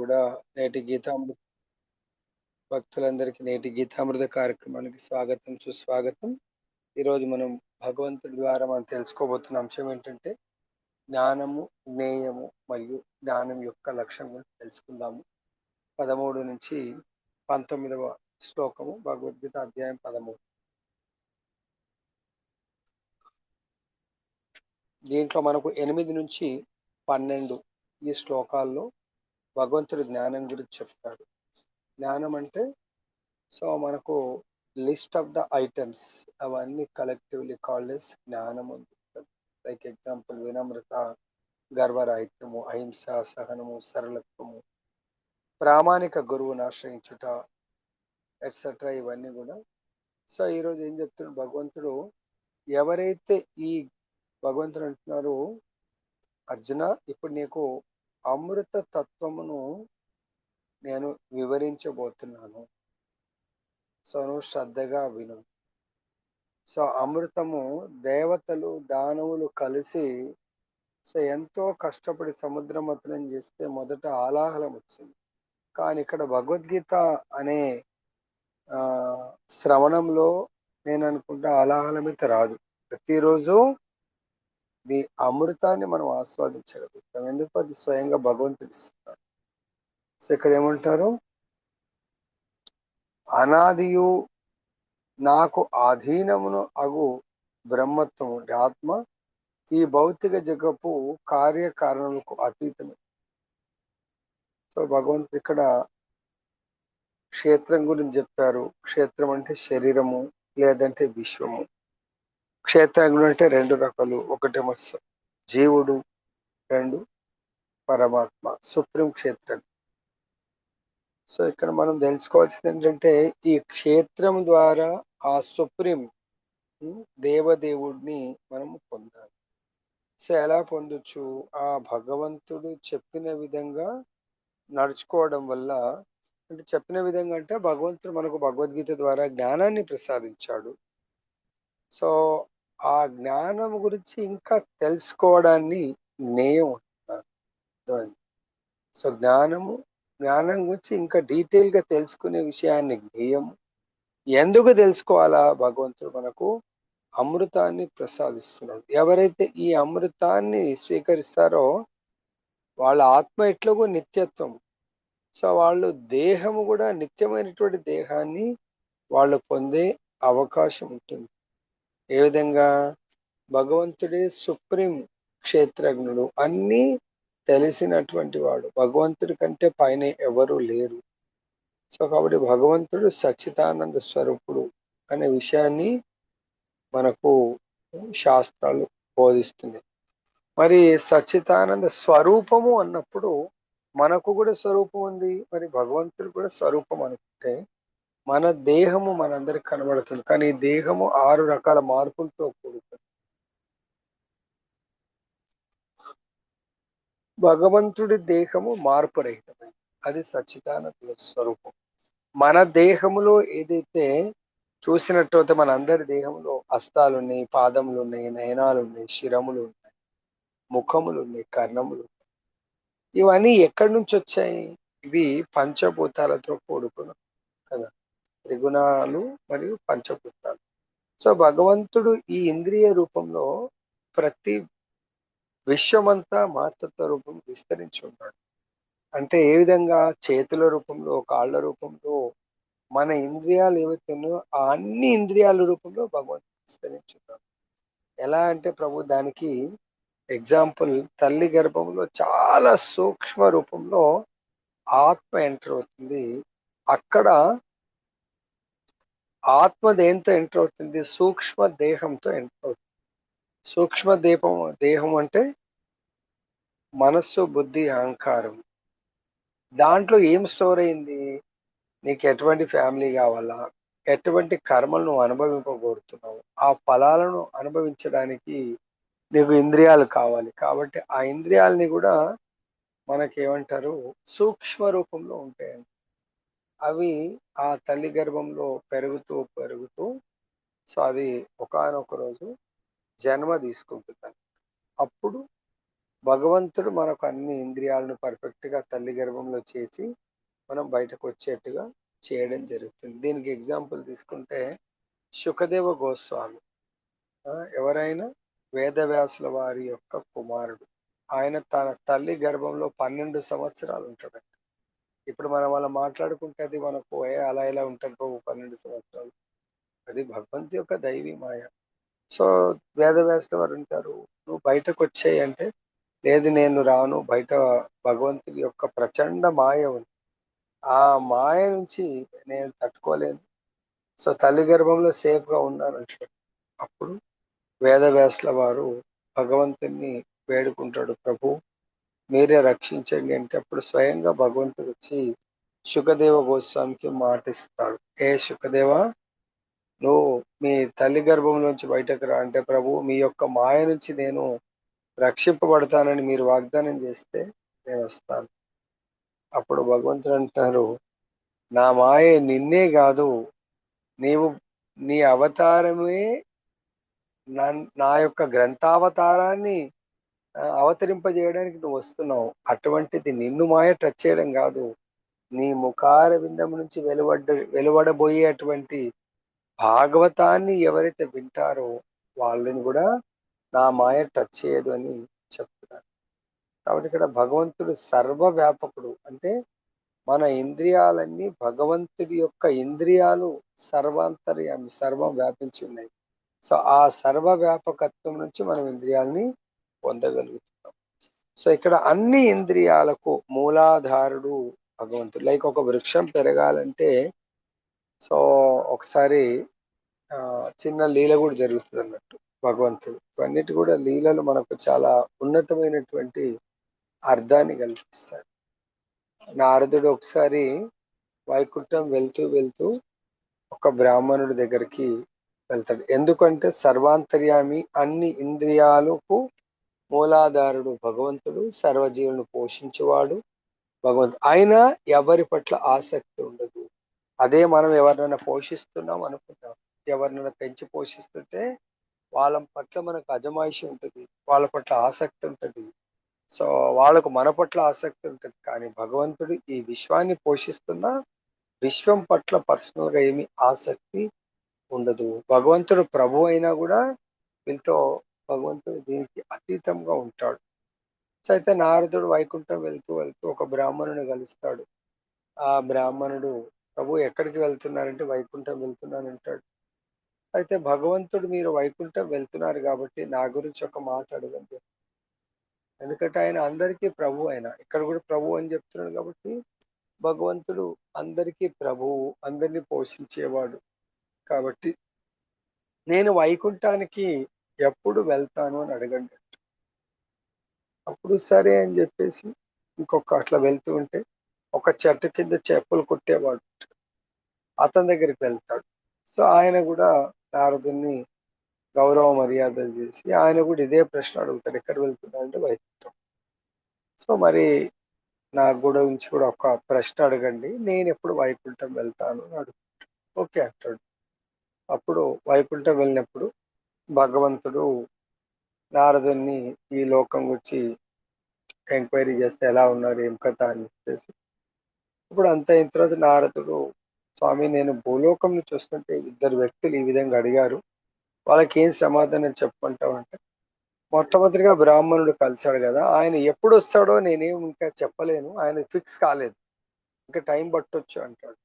కూడా నేటి గీతామృత భక్తులందరికీ నేటి గీతామృత కార్యక్రమానికి స్వాగతం సుస్వాగతం. ఈరోజు మనం భగవంతుడి ద్వారా మనం తెలుసుకోబోతున్న అంశం ఏంటంటే జ్ఞానము, జ్ఞేయము మరియు జ్ఞానం యొక్క లక్ష్యం గురించి తెలుసుకుందాము. 13 నుంచి 19వ శ్లోకము, భగవద్గీత అధ్యాయం 13. దీంట్లో మనకు 8 నుంచి 12 ఈ శ్లోకాల్లో భగవంతుడు జ్ఞానం గురించి చెప్తాడు. జ్ఞానం అంటే మనకు లిస్ట్ ఆఫ్ ద ఐటమ్స్ అవన్నీ కలెక్టివ్లీ కాల్డ్ ఎస్ జ్ఞానం. లైక్ ఎగ్జాంపుల్ వినమ్రత, గర్వరాహిత్యము, అహింస, సహనము, సరళత్వము, ప్రామాణిక గురువును ఆశ్రయించుట, ఎట్సెట్రా ఇవన్నీ కూడా. ఈరోజు ఏం చెప్తున్నాడు భగవంతుడు? ఎవరైతే ఈ భగవంతుడు అంటున్నారు, అర్జున ఇప్పుడు నీకు అమృత తత్వమును నేను వివరించబోతున్నాను. నువ్వు శ్రద్ధగా విను. అమృతము దేవతలు దానవులు కలిసి ఎంతో కష్టపడి సముద్ర మథనం చేస్తే మొదట ఆలాహలం వచ్చింది. కానీ ఇక్కడ భగవద్గీత అనే శ్రవణంలో నేను అనుకుంటా ఆలాహలమైతే రాదు. ప్రతిరోజు ఈ అమృతాన్ని మనం ఆస్వాదించగలుగుతాం. ఎందుకు? అది స్వయంగా భగవంతుడు ఇస్తున్నారు. ఇక్కడ ఏమంటారు? అనాదియు నాకు ఆధీనమును అగు బ్రహ్మత్వము ఆత్మ ఈ భౌతిక జగపు కార్యకారణలకు అతీతమే. భగవంతుడు ఇక్కడ క్షేత్రం గురించి చెప్పారు. క్షేత్రం అంటే శరీరము, లేదంటే విశ్వము. క్షేత్రజ్ఞుడు అంటే 2 రకాలు. ఒకటేమో జీవుడు, 2 పరమాత్మ, సుప్రీం క్షేత్రం. ఇక్కడ మనం తెలుసుకోవాల్సింది ఏంటంటే ఈ క్షేత్రం ద్వారా ఆ సుప్రీం దేవదేవుడిని మనం పొందాలి. ఎలా పొందొచ్చు? ఆ భగవంతుడు చెప్పిన విధంగా నడుచుకోవడం వల్ల. అంటే చెప్పిన విధంగా అంటే భగవంతుడు మనకు భగవద్గీత ద్వారా జ్ఞానాన్ని ప్రసాదించాడు. ఆ జ్ఞానం గురించి ఇంకా తెలుసుకోవడాన్ని జ్ఞేయం అంటున్నారు. జ్ఞానం గురించి ఇంకా డీటెయిల్ గా తెలుసుకునే విషయాన్ని జ్ఞేయం. ఎందుకు తెలుసుకోవాలా? భగవంతుడు మనకు అమృతాన్ని ప్రసాదిస్తున్నాడు. ఎవరైతే ఈ అమృతాన్ని స్వీకరిస్తారో వాళ్ళ ఆత్మ ఎట్లాగో నిత్యత్వం. వాళ్ళు దేహము కూడా నిత్యమైనటువంటి దేహాన్ని వాళ్ళు పొందే అవకాశం ఉంటుంది. ఏ విధంగా? భగవంతుడే సుప్రీం క్షేత్రజ్ఞుడు, అన్నీ తెలిసినటువంటి వాడు. భగవంతుడి కంటే పైన ఎవరు లేరు. కాబట్టి భగవంతుడు సచ్చిదానంద స్వరూపుడు అనే విషయాన్ని మనకు శాస్త్రాలు బోధిస్తుంది. మరి సచ్చిదానంద స్వరూపము అన్నప్పుడు మనకు కూడా స్వరూపం ఉంది. మరి భగవంతుడు కూడా స్వరూపం అనుకుంటే మన దేహము మనందరికి కనబడుతుంది. కానీ ఈ దేహము 6 రకాల మార్పులతో కూడుకుంది. భగవంతుడి దేహము మార్పు రహితమైంది. అది సచ్చిదానంద స్వరూపం. మన దేహములో ఏదైతే చూసినట్టయితే మన అందరి దేహంలో హస్తాలు ఉన్నాయి, పాదములు ఉన్నాయి, నయనాలు ఉన్నాయి, శిరములు ఉన్నాయి, ముఖములు ఉన్నాయి, కర్ణములు ఉన్నాయి. ఇవన్నీ ఎక్కడి నుంచి వచ్చాయి? ఇవి పంచభూతాలతో కూడుకున్న కదా, త్రిగుణాలు మరియు పంచభూతాలు. భగవంతుడు ఈ ఇంద్రియ రూపంలో ప్రతి విశ్వమంతా మాతృత్వ రూపం విస్తరించి ఉన్నాడు. అంటే ఏ విధంగా? చేతుల రూపంలో, కాళ్ళ రూపంలో, మన ఇంద్రియాలు ఏవైతే ఉన్నాయో ఆ అన్ని ఇంద్రియాల రూపంలో భగవంతుడు విస్తరించున్నాడు. ఎలా అంటే ప్రభు దానికి ఎగ్జాంపుల్, తల్లి గర్భంలో చాలా సూక్ష్మ రూపంలో ఆత్మ ఎంటర్ అవుతుంది. అక్కడ ఆత్మ దేంతో ఎంటర్ అవుతుంది? సూక్ష్మ దేహంతో ఎంటర్ అవుతుంది. సూక్ష్మ దేహం అంటే మనస్సు, బుద్ధి, అహంకారం. దాంట్లో ఏం స్టోర్ అయింది? నీకు ఎటువంటి ఫ్యామిలీ కావాలా, ఎటువంటి కర్మలను అనుభవింపబోతున్నావు, ఆ ఫలాలను అనుభవించడానికి నీకు ఇంద్రియాలు కావాలి. కాబట్టి ఆ ఇంద్రియాలని కూడా మనకేమంటారు? సూక్ష్మ రూపంలో ఉంటాయండి. అవి ఆ తల్లి గర్భంలో పెరుగుతూ పెరుగుతూ అది ఒకానొక రోజు జన్మ తీసుకుంటుంది. అప్పుడు భగవంతుడు మనకు అన్ని ఇంద్రియాలను పర్ఫెక్ట్ గా తల్లి గర్భంలో చేసి మనం బయటకు వచ్చేట్టుగా చేయడం జరుగుతుంది. దీనికి ఎగ్జాంపుల్ తీసుకుంటే శుకదేవ గోస్వామి, ఎవరైనా వేదవ్యాసుల వారి యొక్క కుమారుడు. ఆయన తన తల్లి గర్భంలో 12 సంవత్సరాలు ఉంటాడంట. ఇప్పుడు మనం అలా మాట్లాడుకుంటే అది మనకు అలా ఎలా ఉంటుంది బాబు 12 సంవత్సరాలు, అది భగవంతు యొక్క దైవీ మాయ. సో వేదవ్యాసుల వారు ఉంటారు, నువ్వు బయటకు వచ్చేయి అంటే, లేదు నేను రాను, బయట భగవంతుడి యొక్క ప్రచండ మాయ ఉంది, ఆ మాయ నుంచి నేను తట్టుకోలేను, సో తల్లి గర్భంలో సేఫ్ గా ఉన్నానంటాడు. అప్పుడు వేదవ్యాసుల వారు భగవంతుని వేడుకుంటాడు, ప్రభు మీరే రక్షించండి అంటే, అప్పుడు స్వయంగా భగవంతుడు వచ్చి శుకదేవ గోస్వామికి మాట ఇస్తాడు, ఏ శుకదేవ, నువ్వు మీ తల్లి గర్భంలోంచి బయటకు రా అంటే, ప్రభు మీ యొక్క మాయ నుంచి నేను రక్షింపబడతానని మీరు వాగ్దానం చేస్తే నేను వస్తాను. అప్పుడు భగవంతుడు అంటారు, నా మాయ నిన్నే కాదు, నీవు నీ అవతారమే నా యొక్క గ్రంథావతారాన్ని అవతరింపజేయడానికి నువ్వు వస్తున్నావు, అటువంటిది నిన్ను మాయ టచ్ చేయడం కాదు, నీ ముఖార విందం నుంచి వెలువడబోయేటువంటి భాగవతాన్ని ఎవరైతే వింటారో వాళ్ళని కూడా నా మాయ టచ్ చేయదు అని చెప్తున్నారు. కాబట్టి ఇక్కడ భగవంతుడు సర్వవ్యాపకుడు, అంటే మన ఇంద్రియాలన్నీ భగవంతుడి యొక్క ఇంద్రియాలు సర్వాంతర్యామి, సర్వం వ్యాపించి ఉన్నాయి. సో ఆ సర్వ వ్యాపకత్వం నుంచి మనం ఇంద్రియాలని పొందగలుగుతున్నాం. సో ఇక్కడ అన్ని ఇంద్రియాలకు మూలాధారుడు భగవంతుడు. లైక్ ఒక వృక్షం పెరగాలంటే, సో ఒకసారి చిన్న లీల కూడా జరుగుతుంది అన్నట్టు భగవంతుడు. ఇవన్నిటి కూడా లీలలు మనకు చాలా ఉన్నతమైనటువంటి అర్థాన్ని కల్పిస్తాయి. నారదుడు ఒకసారి వైకుంఠం వెళ్తూ వెళ్తూ ఒక బ్రాహ్మణుడి దగ్గరికి వెళ్తాడు. ఎందుకంటే సర్వాంతర్యామి, అన్ని ఇంద్రియాలకు మూలాధారుడు భగవంతుడు, సర్వజీవులను పోషించేవాడు భగవంతుడు. అయినా ఎవరి పట్ల ఆసక్తి ఉండదు. అదే మనం ఎవరినైనా పోషిస్తున్నాం అనుకుంటాం, ఎవరినైనా పెంచి పోషిస్తుంటే వాళ్ళ పట్ల మనకు అజమాయిషి ఉంటుంది, వాళ్ళ పట్ల ఆసక్తి ఉంటుంది, సో వాళ్ళకు మన పట్ల ఆసక్తి ఉంటుంది. కానీ భగవంతుడు ఈ విశ్వాన్ని పోషిస్తున్న విశ్వం పట్ల పర్సనల్ గా ఏమి ఆసక్తి ఉండదు. భగవంతుడు ప్రభు అయినా కూడా వీళ్ళతో భగవంతుడు దీనికి అతీతంగా ఉంటాడు. సో అయితే నారదుడు వైకుంఠం వెళ్తూ వెళ్తూ ఒక బ్రాహ్మణుని కలుస్తాడు. ఆ బ్రాహ్మణుడు, ప్రభు ఎక్కడికి వెళ్తున్నారంటే వైకుంఠం వెళ్తున్నానంటాడు. అయితే భగవంతుడు, మీరు వైకుంఠం వెళ్తున్నారు కాబట్టి నా గురించి ఒక మాట అడగండి, ఎందుకంటే ఆయన అందరికీ ప్రభు, ఆయన ఇక్కడ కూడా ప్రభు అని చెప్తున్నాడు కాబట్టి భగవంతుడు అందరికీ ప్రభువు, అందరినీ పోషించేవాడు కాబట్టి నేను వైకుంఠానికి ఎప్పుడు వెళ్తాను అని అడగండి. అప్పుడు సరే అని చెప్పేసి ఇంకొక అట్లా వెళ్తూ ఉంటే ఒక చెట్టు కింద చెప్పులు కుట్టేవాడు, అతని దగ్గరికి వెళ్తాడు. సో ఆయన కూడా నారదుని గౌరవ మర్యాదలు చేసి ఆయన కూడా ఇదే ప్రశ్న అడుగుతాడు, ఎక్కడ వెళ్తున్నా అంటే వైకుంఠం. సో మరి నా గురించి కూడా ఒక ప్రశ్న అడగండి, నేను ఎప్పుడు వైకుంఠం వెళ్తాను అని అడుగుతాడు. ఓకే అంటాడు. అప్పుడు వైకుంఠం వెళ్ళినప్పుడు భగవంతుడు నారదుని ఈ లోకం గురించి ఎంక్వైరీ చేస్తే ఎలా ఉన్నారు ఏం కథ అని చెప్పేసి, ఇప్పుడు అంత అయిన తర్వాత నారదుడు, స్వామి నేను భూలోకం నుంచి వస్తుంటే ఇద్దరు వ్యక్తులు ఈ విధంగా అడిగారు, వాళ్ళకి ఏం సమాధానం చెప్పమంటావు అంటే, మొట్టమొదటిగా బ్రాహ్మణుడు కలిశాడు కదా, ఆయన ఎప్పుడు వస్తాడో నేనేం ఇంకా చెప్పలేను, ఆయన ఫిక్స్ కాలేదు, ఇంకా టైం పట్టొచ్చు అంటాడు.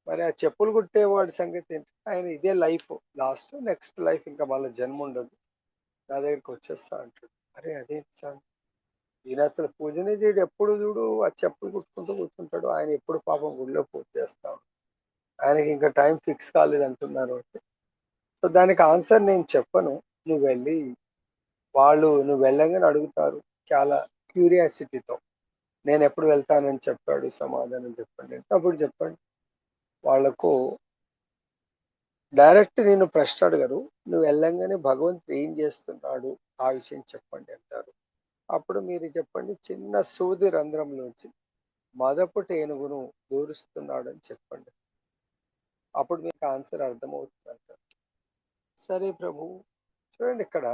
మరి ఆ చెప్పులు కుట్టేవాడి సంగతి ఏంటి, ఆయన ఇదే లైఫ్, లాస్ట్ నెక్స్ట్ లైఫ్ ఇంకా మళ్ళీ జన్మ ఉండదు, నా దగ్గరికి వచ్చేస్తా అంటాడు. అరే అదేంటి సార్, ఈయన అసలు పూజనే చేయడు, ఎప్పుడు చూడు ఆ చెప్పులు కుట్టుకుంటూ కూర్చుంటాడు, ఆయన ఎప్పుడు పాపం గుడిలో పూజ చేస్తాడు, ఆయనకి ఇంకా టైం ఫిక్స్ కాలేదు అంటున్నారు అంటే, సో దానికి ఆన్సర్ నేను చెప్పను, నువ్వు వెళ్ళి నువ్వు వెళ్ళగానే అడుగుతారు చాలా క్యూరియాసిటీతో, నేను ఎప్పుడు వెళ్తానని చెప్పాడు సమాధానం చెప్పండి అంటే, అప్పుడు చెప్పండి. వాళ్లకు డైరెక్ట్ నేను ప్రశ్న అడగరు, నువ్వు వెళ్ళంగానే భగవంతుడు ఏం చేస్తున్నాడు ఆ విషయం చెప్పండి అంటారు. అప్పుడు మీరు చెప్పండి, చిన్న సూది రంధ్రంలోంచి మదపుటి ఏనుగును దూరుస్తున్నాడు అని చెప్పండి, అప్పుడు మీకు ఆన్సర్ అర్థమవుతుంది అంటారు. సరే ప్రభు, చూడండి ఇక్కడ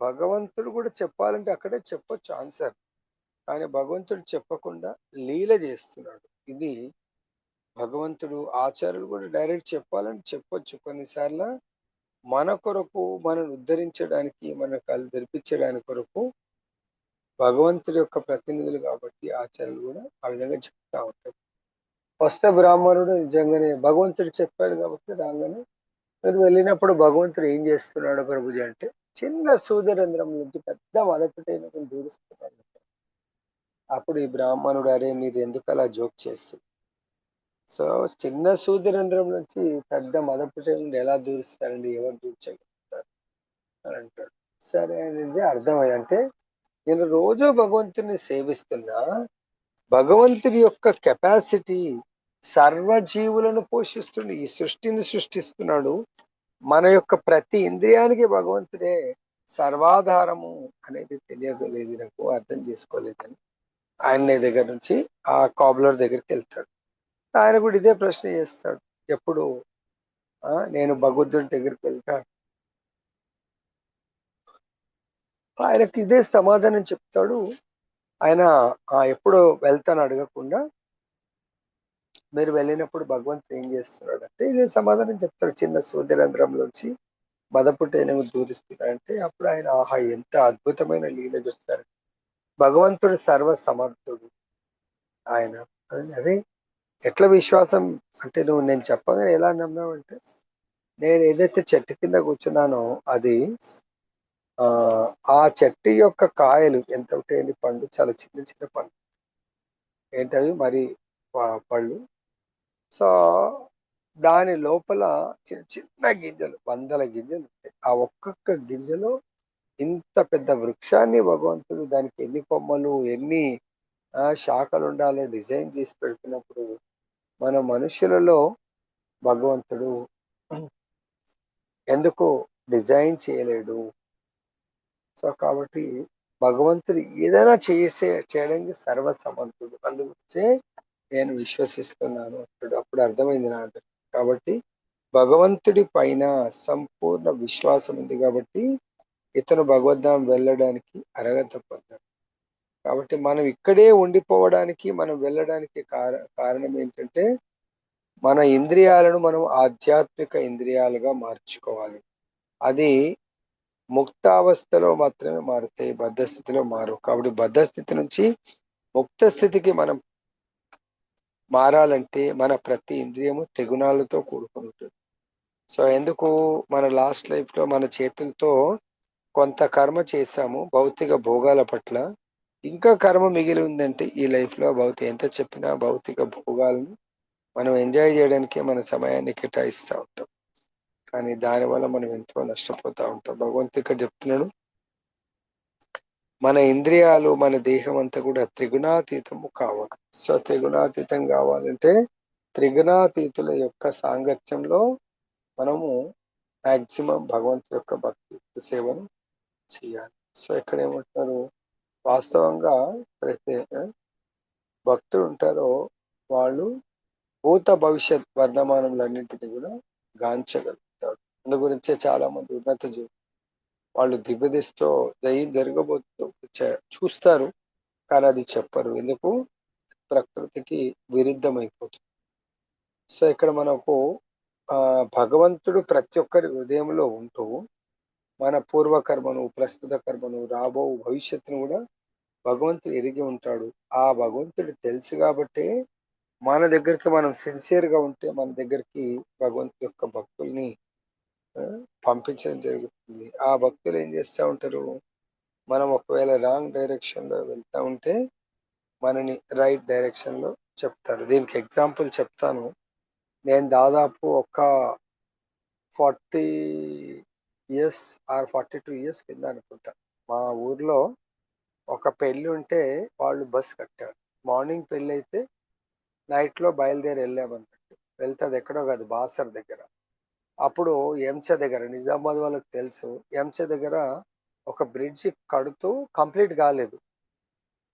భగవంతుడు కూడా చెప్పాలంటే అక్కడే చెప్పొచ్చు ఆన్సర్. కానీ భగవంతుడు చెప్పకుండా లీల చేస్తున్నాడు. ఇది భగవంతుడు ఆచార్యులు కూడా డైరెక్ట్ చెప్పాలని చెప్పొచ్చు. కొన్నిసార్లు మన కొరకు మనల్ని ఉద్ధరించడానికి, మన కళ్ళు తెరిపించడానికి కొరకు భగవంతుడి యొక్క ప్రతినిధులు కాబట్టి ఆచార్యులు కూడా ఆ విధంగా చెప్తా ఉంటారు. వస్తే బ్రాహ్మణుడు నిజంగానే భగవంతుడు చెప్పాడు కాబట్టి రాగానే మీరు వెళ్ళినప్పుడు భగవంతుడు ఏం చేస్తున్నాడు ప్రభుజీ అంటే చిన్న సూర్యరంధ్రం నుంచి పెద్ద మలపుటైన దూరిస్తున్నాడు. అప్పుడు ఈ బ్రాహ్మణుడు అరే మీరు ఎందుకు అలా జోక్ చేస్తుంది. సో చిన్న సూర్యరంధ్రం నుంచి పెద్ద మదపుటైన ఎలా దూరిస్తారండి, ఎవరు దూర్చగలుగుతారు అని అంటాడు. సరే అనేది అర్థమయ్యి అంటే నేను రోజు భగవంతుని సేవిస్తున్నా, భగవంతుడి యొక్క కెపాసిటీ సర్వజీవులను పోషిస్తుంది, ఈ సృష్టిని సృష్టిస్తున్నాడు. మన యొక్క ప్రతి ఇంద్రియానికి భగవంతుడే సర్వాధారము అనేది తెలియలేదు, నాకు అర్థం చేసుకోలేదని ఆయన దగ్గర నుంచి ఆ కాబ్లర్ దగ్గరికి వెళ్తాడు. ఆయన కూడా ఇదే ప్రశ్న చేస్తాడు ఎప్పుడు, నేను భగవంతుడి దగ్గరికి వెళ్తా, ఆయనకి ఇదే సమాధానం చెప్తాడు. ఆయన ఎప్పుడు వెళ్తాను అడగకుండా మీరు వెళ్ళినప్పుడు భగవంతుడు ఏం చేస్తున్నాడు అంటే ఇదే సమాధానం చెప్తాడు. చిన్న సూర్యరంధ్రంలోంచి మదపుటేనేమో దూరిస్తున్నాడంటే అప్పుడు ఆయన ఆహా ఎంత అద్భుతమైన లీల చెప్తారు. భగవంతుడు సర్వ సమర్థుడు ఆయన. అదే ఎట్లా విశ్వాసం అంటే నువ్వు నేను చెప్పగానే ఎలా నమ్మావంటే నేను ఏదైతే చెట్టు కింద కూర్చున్నానో అది ఆ చెట్టు యొక్క కాయలు ఎంత ఉంటాయండి, పండు చాలా చిన్న చిన్న పండు ఏంటవి మరి పళ్ళు. సో దాని లోపల చిన్న చిన్న గింజలు, వందల గింజలు ఉంటాయి. ఆ ఒక్కొక్క గింజలో ఇంత పెద్ద వృక్షాన్ని భగవంతుడు దానికి ఎన్ని కొమ్మలు ఎన్ని శాఖలు ఉండాలో డిజైన్ చేసి పెడుతున్నప్పుడు మన మనుషులలో భగవంతుడు ఎందుకు డిజైన్ చేయలేడు. సో కాబట్టి భగవంతుడు ఏదైనా చేయడానికి సర్వసమర్థుడు, అందుకే నేను విశ్వసిస్తున్నాను అంటాడు. అప్పుడు అర్థమైంది నాకు. కాబట్టి భగవంతుడి పైన సంపూర్ణ విశ్వాసం ఉంది కాబట్టి ఇతను భగవద్ధాం వెళ్ళడానికి అర్హత పొందాడు. కాబట్టి మనం ఇక్కడే ఉండిపోవడానికి మనం వెళ్ళడానికి కారణం ఏంటంటే మన ఇంద్రియాలను మనం ఆధ్యాత్మిక ఇంద్రియాలుగా మార్చుకోవాలి. అది ముక్తావస్థలో మాత్రమే మారుతాయి, బద్ధస్థితిలో మారు. కాబట్టి బద్ధస్థితి నుంచి ముక్త స్థితికి మనం మారాలంటే మన ప్రతి ఇంద్రియము త్రిగుణాలతో కూడుకుని ఉంటుంది. సో ఎందుకు మన లాస్ట్ లైఫ్ లో మన చేతులతో కొంత కర్మ చేశాము భౌతిక భోగాల పట్ల, ఇంకా కర్మ మిగిలి ఉందంటే ఈ లైఫ్ లో ఎంత చెప్పినా భౌతిక భోగాలను మనం ఎంజాయ్ చేయడానికే మన సమయాన్ని కేటాయిస్తూ ఉంటాం. కానీ దానివల్ల మనం ఎంతో నష్టపోతూ ఉంటాం. భగవంతుడు ఇక్కడ చెప్తున్నాడు మన ఇంద్రియాలు మన దేహం అంతా కూడా త్రిగుణాతీతము కావాలి. సో త్రిగుణాతీతం కావాలంటే త్రిగుణాతీతుల యొక్క సాంగత్యంలో మనము మాక్సిమం భగవంతుడి యొక్క భక్తి సేవను చేయాలి. సో ఇక్కడ ఏమంటున్నారు, వాస్తవంగా ప్రతి భక్తులు ఉంటారో వాళ్ళు భూత భవిష్యత్ వర్ధమానములన్నింటినీ కూడా గాంచగలుగుతారు. అందు గురించే చాలా మంది ఉన్నత జీవులు వాళ్ళు దివ్యదృష్టితో దయ్యం జరగబోతూ చూస్తారు కానీ అది చెప్పరు. ఎందుకు? ప్రకృతికి విరుద్ధమైపోతుంది. సో ఇక్కడ మనకు భగవంతుడు ప్రతి ఒక్కరి హృదయంలో ఉంటూ మన పూర్వకర్మను, ప్రస్తుత కర్మను, రాబో భవిష్యత్తును కూడా భగవంతుడు ఎరిగి ఉంటాడు. ఆ భగవంతుడు తెలుసు కాబట్టే మన దగ్గరికి మనం సిన్సియర్ గా ఉంటే మన దగ్గరికి భగవంతుడి యొక్క భక్తుల్ని పంపించడం జరుగుతుంది. ఆ భక్తులు ఏం చేస్తూ ఉంటారు, మనం ఒకవేళ రాంగ్ డైరెక్షన్ లో వెళ్తా ఉంటే మనని రైట్ డైరెక్షన్ లో చెప్తారు. దీనికి ఎగ్జాంపుల్ చెప్తాను. నేను దాదాపు ఒక 40 years ఆర్ 42 years కింద అనుకుంటా మా ఊర్లో ఒక పెళ్లి ఉంటే వాళ్ళు బస్ కట్టారు. మార్నింగ్ పెళ్లి అయితే నైట్ లో బయలుదేరి వెళ్ళామన్నట్టు. వెళ్తే అది ఎక్కడో కాదు, బాసర్ దగ్గర. అప్పుడు ఎంస దగ్గర, నిజామాబాద్ వాళ్ళకి తెలుసు, ఎంస దగ్గర ఒక బ్రిడ్జ్ కడుతూ కంప్లీట్ కాలేదు.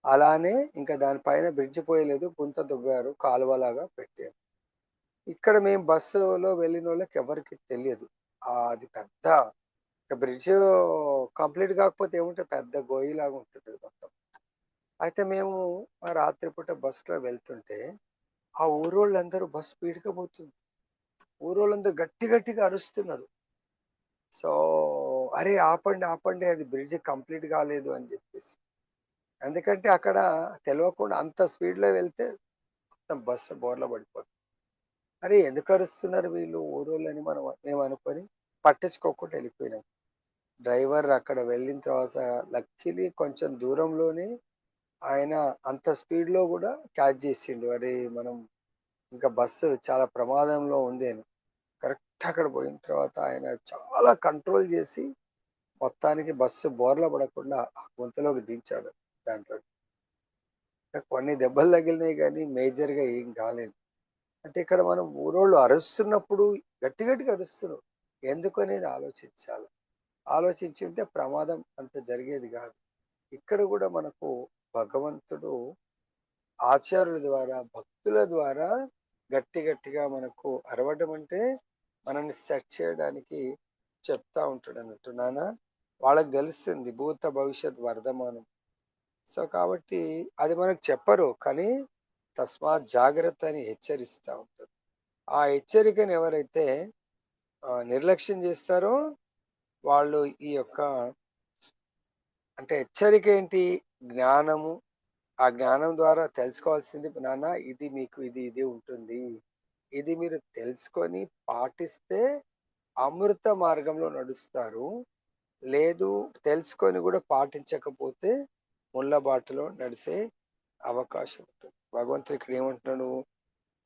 అలానే ఇంకా దానిపైన బ్రిడ్జ్ పోయలేదు, గుంత దువ్వారు, కాలువలాగా పెట్టారు. ఇక్కడ మేము బస్సులో వెళ్ళిన వాళ్ళకి ఎవరికి తెలియదు అది పెద్ద బ్రిడ్జ్ కంప్లీట్ కాకపోతే ఏముంటుంది, పెద్ద గోయిలాగా ఉంటుంది మొత్తం. అయితే మేము ఆ రాత్రిపూట బస్సులో వెళ్తుంటే ఆ ఊరోళ్ళందరూ బస్ స్పీడ్గా పోతుంది, ఊరోళ్ళందరూ గట్టి గట్టిగా అరుస్తున్నారు. సో అరే ఆపండి ఆపండి, అది బ్రిడ్జ్ కంప్లీట్ కాలేదు అని చెప్పేసి. ఎందుకంటే అక్కడ తెలియకుండా అంత స్పీడ్లో వెళ్తే మొత్తం బస్సు బోర్ల పడిపోతుంది. అరే ఎందుకు అరుస్తున్నారు వీళ్ళు ఊరోళ్ళని మేము అనుకొని పట్టించుకోకుండా వెళ్ళిపోయినాం. డ్రైవర్ అక్కడ వెళ్ళిన తర్వాత లక్కీలీ కొంచెం దూరంలోనే ఆయన అంత స్పీడ్లో కూడా క్యాచ్ చేసిండు. అరే మనం ఇంకా బస్సు చాలా ప్రమాదంలో ఉంది అని. కరెక్ట్ అక్కడ పోయిన తర్వాత ఆయన చాలా కంట్రోల్ చేసి మొత్తానికి బస్సు బోర్ల పడకుండా ఆ గుంతలోకి దించాడు. దాంట్లో కొన్ని దెబ్బలు తగిలినాయి కానీ మేజర్గా ఏం కాలేదు. అంటే ఇక్కడ మనం ఊరోళ్ళు అరుస్తున్నప్పుడు గట్టి గట్టిగా అరుస్తున్నారు, ఎందుకు అనేది ఆలోచించాలి. ఆలోచించి ఉంటే ప్రమాదం అంత జరిగేది కాదు. ఇక్కడ కూడా మనకు భగవంతుడు ఆచార్యుల ద్వారా భక్తుల ద్వారా గట్టి గట్టిగా మనకు అరవడం అంటే మనల్ని సెట్ చేయడానికి చెప్తా ఉంటాడు అన్నట్టు. నాన్న వాళ్ళకి తెలుస్తుంది భూత భవిష్యత్ వర్ధమానం. సో కాబట్టి అది మనకు చెప్పరు కానీ తస్మాత్ జాగ్రత్త అని హెచ్చరిస్తూ ఉంటారు. ఆ హెచ్చరికను ఎవరైతే నిర్లక్ష్యం చేస్తారో వాళ్ళు ఈ యొక్క అంటే హెచ్చరిక ఏంటి, జ్ఞానము. ఆ జ్ఞానం ద్వారా తెలుసుకోవాల్సింది, నాన్న ఇది మీకు ఇది ఇది ఉంటుంది, ఇది మీరు తెలుసుకొని పాటిస్తే అమృత మార్గంలో నడుస్తారు. లేదు తెలుసుకొని కూడా పాటించకపోతే ముళ్ళ బాటలో నడిసే అవకాశం ఉంటుంది. భగవంతుడు ఇక్కడ ఏమంటున్నాడు,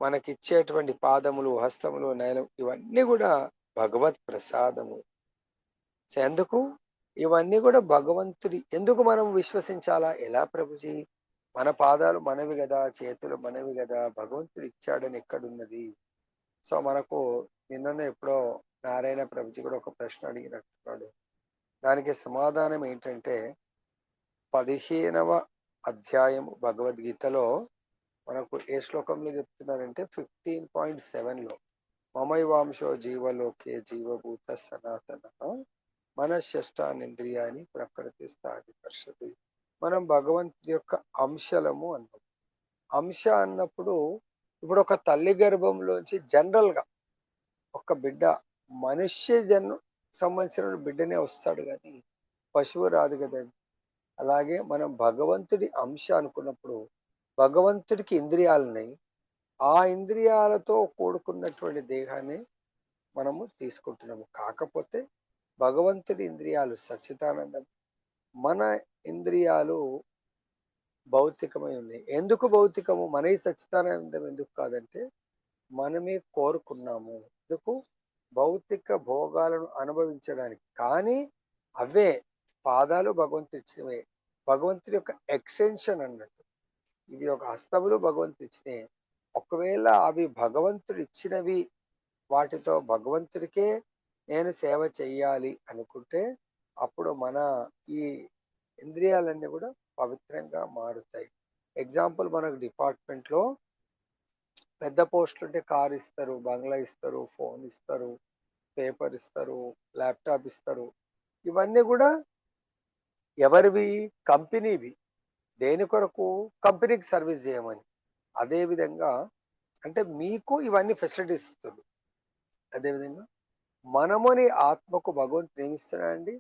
మనకిచ్చేటువంటి పాదములు హస్తములు నయనం ఇవన్నీ కూడా భగవత్ ప్రసాదము. ఎందుకు ఇవన్నీ కూడా భగవంతుడి, ఎందుకు మనం విశ్వసించాలా? ఎలా ప్రభుజీ, మన పాదాలు మనవి కదా, చేతులు మనవి కదా, భగవంతుడు ఇచ్చాడని ఎక్కడున్నది? సో మనకు నిన్ననే ఎప్పుడో నారాయణ ప్రభుజీ కూడా ఒక ప్రశ్న అడిగినట్టున్నాడు. దానికి సమాధానం ఏంటంటే 15వ అధ్యాయం భగవద్గీతలో మనకు ఏ శ్లోకంలో చెప్తున్నారంటే 15.7లో మమైవాంశో జీవలోకే జీవభూత సనాతన మనశ్శష్టానింద్రియాన్ని ప్రకృతి స్థాని పరిషత్. మనం భగవంతుడి యొక్క అంశలము అన్నాం. అంశ అన్నప్పుడు ఇప్పుడు ఒక తల్లి గర్భంలోంచి జనరల్ గా ఒక బిడ్డ మనుష్య జన్మ సంబంధించిన బిడ్డనే వస్తాడు కానీ పశువు రాదు కదండి. అలాగే మనం భగవంతుడి అంశ అనుకున్నప్పుడు భగవంతుడికి ఇంద్రియాలున్నాయి, ఆ ఇంద్రియాలతో కూడుకున్నటువంటి దేహాన్ని మనము తీసుకుంటున్నాము. కాకపోతే భగవంతుడి ఇంద్రియాలు సచ్చిదానందం, మన ఇంద్రియాలు భౌతికమై ఉన్నాయి. ఎందుకు భౌతికము? మన ఈ సచ్చిదానందం ఎందుకు కాదంటే మనమే కోరుకున్నాము. ఎందుకు? భౌతిక భోగాలను అనుభవించడానికి. కానీ అవే పాదాలు భగవంతుడు ఇచ్చినవే, భగవంతుడి యొక్క ఎక్స్టెన్షన్ అన్నట్టు. ఇవి ఒక హస్తములు భగవంతుడు ఇచ్చినవి. ఒకవేళ అవి భగవంతుడు ఇచ్చినవి, వాటితో భగవంతుడికే నేను సేవ చెయ్యాలి అనుకుంటే అప్పుడు మన ఈ ఇంద్రియాలన్నీ కూడా పవిత్రంగా మారుతాయి. ఎగ్జాంపుల్ మనకు డిపార్ట్మెంట్లో పెద్ద పోస్టులు ఉంటే కార్ ఇస్తారు, బంగ్లా ఇస్తారు, ఫోన్ ఇస్తారు, పేపర్ ఇస్తారు, ల్యాప్టాప్ ఇస్తారు. ఇవన్నీ కూడా ఎవరివి? కంపెనీవి. దేని కొరకు? కంపెనీకి సర్వీస్ చేయమని. అదే విధంగా అంటే మీకు ఇవన్నీ ఫెసిలిటీస్ ఇస్తుంది. అదేవిధంగా మనముని ఆత్మకు భగవంతుడు ఏమిస్తున్నాడండి?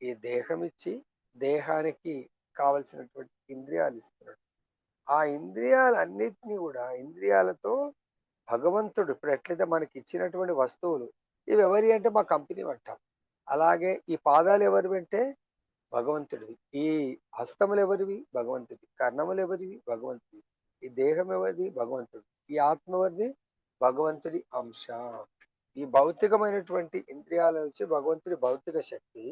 ఈ దేహం ఇచ్చి దేహానికి కావలసినటువంటి ఇంద్రియాలు ఇస్తున్నాడు. ఆ ఇంద్రియాలన్నిటినీ కూడా ఇంద్రియాలతో భగవంతుడు ఇప్పుడు ఎట్లయితే మనకి ఇచ్చినటువంటి వస్తువులు ఇవి ఎవరి అంటే మా కంపెనీ అంటాం. అలాగే ఈ పాదాలు ఎవరివి అంటే భగవంతుడివి, ఈ హస్తములు ఎవరివి? భగవంతుడి, కర్ణములు ఎవరివి? భగవంతుడి, ఈ దేహం ఎవరిది? భగవంతుడు, ఈ ఆత్మ ఎవరిది? భగవంతుడి అంశ. ఈ భౌతికమైనటువంటి ఇంద్రియాల నుంచి భగవంతుడి భౌతిక శక్తి,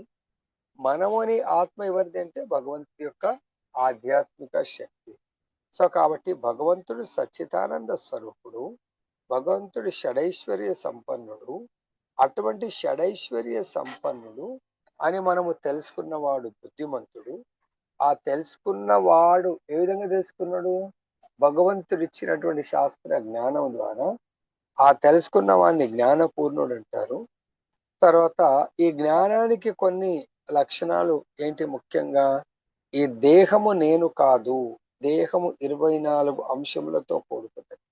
మనముని ఆత్మ ఎవరిది అంటే భగవంతుడి యొక్క ఆధ్యాత్మిక శక్తి. సో కాబట్టి భగవంతుడు సచ్చిదానంద స్వరూపుడు, భగవంతుడి షడైశ్వర్య సంపన్నుడు. అటువంటి షడైశ్వర్య సంపన్నుడు అని మనము తెలుసుకున్నవాడు బుద్ధిమంతుడు. ఆ తెలుసుకున్నవాడు ఏ విధంగా తెలుసుకున్నాడు? భగవంతుడు ఇచ్చినటువంటి శాస్త్ర జ్ఞానం ద్వారా. ఆ తెలుసుకున్న వాడిని జ్ఞానపూర్ణుడు అంటారు. తర్వాత ఈ జ్ఞానానికి కొన్ని లక్షణాలు ఏంటి ముఖ్యంగా? ఈ దేహము నేను కాదు. దేహము 24 అంశములతో కూడుకున్నది.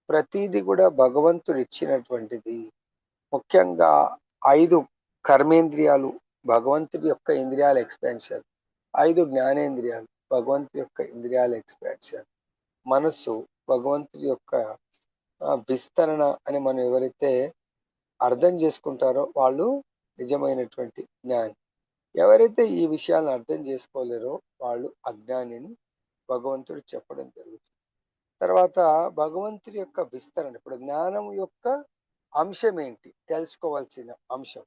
ప్రతీది కూడా భగవంతుడు ఇచ్చినటువంటిది. ముఖ్యంగా 5 కర్మేంద్రియాలు భగవంతుడి యొక్క ఇంద్రియాల ఎక్స్పాన్షన్. 5 జ్ఞానేంద్రియాలు భగవంతుడి యొక్క ఇంద్రియాల ఎక్స్పాన్షన్. మనస్సు భగవంతుడి యొక్క విస్తరణ అని మనం ఎవరైతే అర్థం చేసుకుంటారో వాళ్ళు నిజమైనటువంటి జ్ఞాని. ఎవరైతే ఈ విషయాలను అర్థం చేసుకోలేరో వాళ్ళు అజ్ఞానిని భగవంతుడు చెప్పడం జరుగుతుంది. తర్వాత భగవంతుడి యొక్క విస్తరణ. ఇప్పుడు జ్ఞానం యొక్క అంశం ఏంటి? తెలుసుకోవాల్సిన అంశం.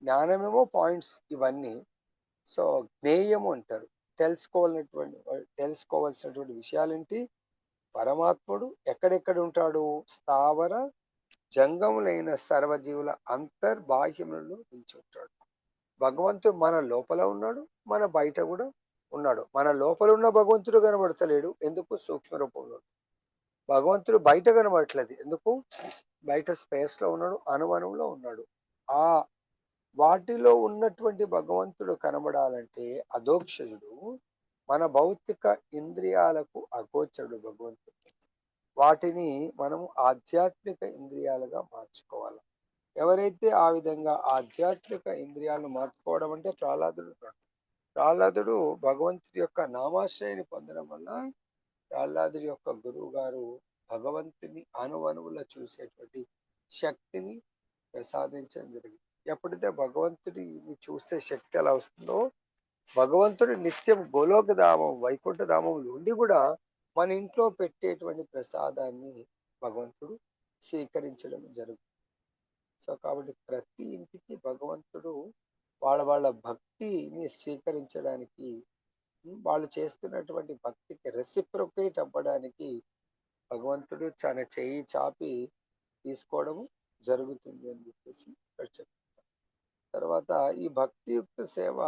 జ్ఞానమేమో పాయింట్స్ ఇవన్నీ. సో జ్ఞేయము అంటారు. తెలుసుకోవాల్సినటువంటి విషయాలేంటి? పరమాత్ముడు ఎక్కడెక్కడ ఉంటాడు? స్థావర జంగములైన సర్వజీవుల అంతర్బాహ్యములలో నిలిచి ఉంటాడు. భగవంతుడు మన లోపల ఉన్నాడు, మన బయట కూడా ఉన్నాడు. మన లోపల ఉన్న భగవంతుడు కనబడతలేడు. ఎందుకు? సూక్ష్మ రూపంలో. భగవంతుడు బయట కనబడట్లేదు. ఎందుకు? బయట స్పేస్ లో ఉన్నాడు, అణువణువులో ఉన్నాడు. ఆ వాటిలో ఉన్నటువంటి భగవంతుడు కనబడాలంటే అధోక్షజుడు మన భౌతిక ఇంద్రియాలకు అగోచరుడు భగవంతుడు. వాటిని మనం ఆధ్యాత్మిక ఇంద్రియాలుగా మార్చుకోవాలి. ఎవరైతే ఆ విధంగా ఆధ్యాత్మిక ఇంద్రియాలను మార్చుకోవడం అంటే ప్రహ్లాదుడు భగవంతుడి యొక్క నామాశ్రయాన్ని పొందడం వల్ల ప్రహ్లాదుడి యొక్క గురువు గారు భగవంతుని అణువణువులో చూసేటువంటి శక్తిని ప్రసాదించడం జరిగింది. ఎప్పుడైతే భగవంతుడిని చూసే శక్తి ఎలా వస్తుందో, భగవంతుడు నిత్యం గోలోక ధామం వైకుంఠ ధామంలో ఉండి కూడా మన ఇంట్లో పెట్టేటువంటి ప్రసాదాన్ని భగవంతుడు స్వీకరించడం జరుగుతుంది. సో కాబట్టి ప్రతి ఇంటికి భగవంతుడు వాళ్ళ భక్తిని స్వీకరించడానికి, వాళ్ళు చేస్తున్నటువంటి భక్తికి రెసిప్రొకేట్ అవ్వడానికి భగవంతుడు తన చేయి చాపి తీసుకోవడం జరుగుతుంది అని చెప్పేసి ఇక్కడ చెప్తారు. తర్వాత ఈ భక్తియుక్త సేవ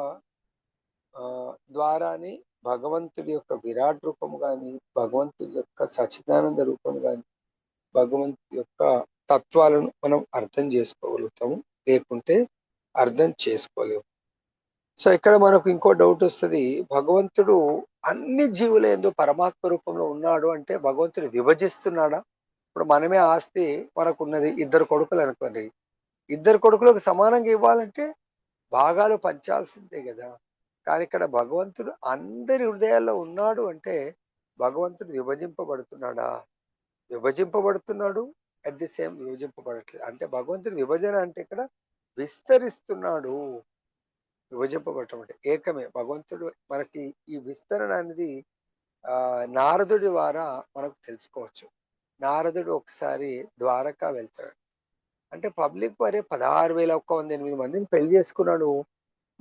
ద్వారానే భగవంతుడి యొక్క విరాట్ రూపం కానీ, భగవంతుడి యొక్క సచ్చిదానంద రూపం కానీ, భగవంతుడి యొక్క తత్వాలను మనం అర్థం చేసుకోగలుగుతాము. లేకుంటే అర్థం చేసుకోలేము. సో ఇక్కడ మనకు ఇంకో డౌట్ వస్తుంది. భగవంతుడు అన్ని జీవుల యందు పరమాత్మ రూపంలో ఉన్నాడు అంటే భగవంతుడు విభజిస్తున్నాడా? ఇప్పుడు మనమే ఆస్తి మనకున్నది, 2 కొడుకులు అనుకోండి. 2 కొడుకులకు సమానంగా ఇవ్వాలంటే భాగాలు పంచాల్సిందే కదా. కానీ ఇక్కడ భగవంతుడు అందరి హృదయాల్లో ఉన్నాడు అంటే భగవంతుడు విభజింపబడుతున్నాడా? విభజింపబడుతున్నాడు. అట్ ది సేమ్ విభజింపబడట్లేదు. అంటే భగవంతుడి విభజన అంటే ఇక్కడ విస్తరిస్తున్నాడు. విభజింపబడటం అంటే ఏకమే. భగవంతుడు మనకి ఈ విస్తరణ అనేది నారదుడి ద్వారా మనకు తెలుసుకోవచ్చు. నారదుడు ఒకసారి ద్వారకా వెళ్తాడు. అంటే పబ్లిక్ వరే 16,108 మందిని పెళ్లి చేసుకున్నాడు.